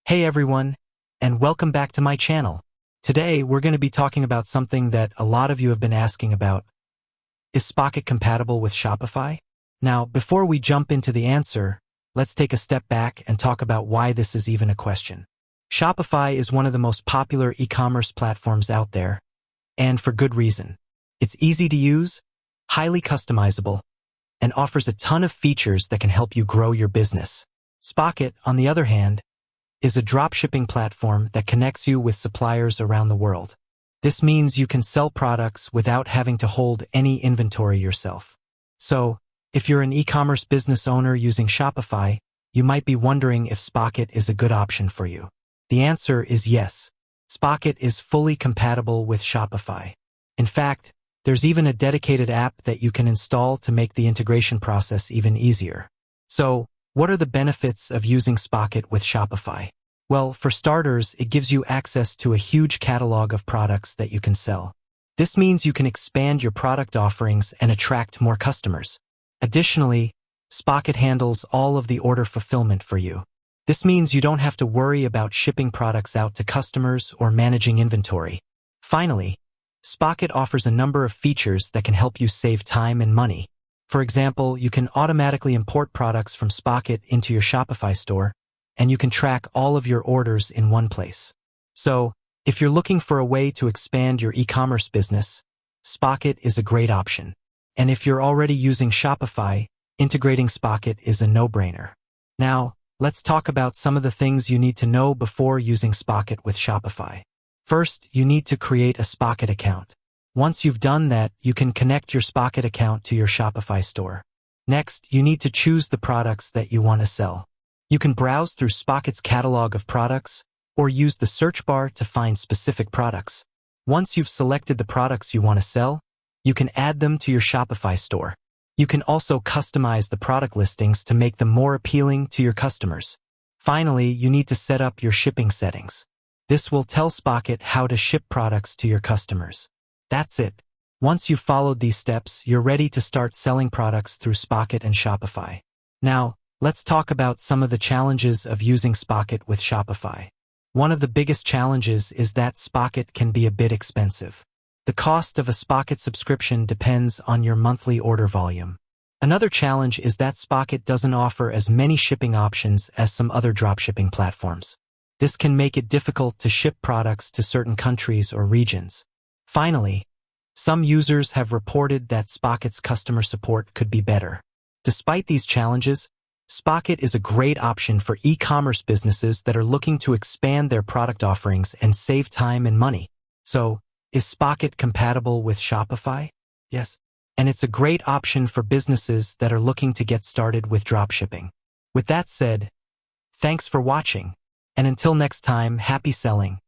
Hey everyone, and welcome back to my channel. Today, we're going to be talking about something that a lot of you have been asking about. Is Spocket compatible with Shopify? Now, before we jump into the answer, let's take a step back and talk about why this is even a question. Shopify is one of the most popular e-commerce platforms out there, and for good reason. It's easy to use, highly customizable, and offers a ton of features that can help you grow your business. Spocket, on the other hand, is a dropshipping platform that connects you with suppliers around the world. This means you can sell products without having to hold any inventory yourself. So, if you're an e-commerce business owner using Shopify, you might be wondering if Spocket is a good option for you. The answer is yes. Spocket is fully compatible with Shopify. In fact, there's even a dedicated app that you can install to make the integration process even easier. So, what are the benefits of using Spocket with Shopify? Well, for starters, it gives you access to a huge catalog of products that you can sell. This means you can expand your product offerings and attract more customers. Additionally, Spocket handles all of the order fulfillment for you. This means you don't have to worry about shipping products out to customers or managing inventory. Finally, Spocket offers a number of features that can help you save time and money. For example, you can automatically import products from Spocket into your Shopify store, and you can track all of your orders in one place. So, if you're looking for a way to expand your e-commerce business, Spocket is a great option. And if you're already using Shopify, integrating Spocket is a no-brainer. Now, let's talk about some of the things you need to know before using Spocket with Shopify. First, you need to create a Spocket account. Once you've done that, you can connect your Spocket account to your Shopify store. Next, you need to choose the products that you want to sell. You can browse through Spocket's catalog of products, or use the search bar to find specific products. Once you've selected the products you want to sell, you can add them to your Shopify store. You can also customize the product listings to make them more appealing to your customers. Finally, you need to set up your shipping settings. This will tell Spocket how to ship products to your customers. That's it. Once you've followed these steps, you're ready to start selling products through Spocket and Shopify. Now, let's talk about some of the challenges of using Spocket with Shopify. One of the biggest challenges is that Spocket can be a bit expensive. The cost of a Spocket subscription depends on your monthly order volume. Another challenge is that Spocket doesn't offer as many shipping options as some other dropshipping platforms. This can make it difficult to ship products to certain countries or regions. Finally, some users have reported that Spocket's customer support could be better. Despite these challenges, Spocket is a great option for e-commerce businesses that are looking to expand their product offerings and save time and money. So, is Spocket compatible with Shopify? Yes. And it's a great option for businesses that are looking to get started with dropshipping. With that said, thanks for watching. And until next time, happy selling.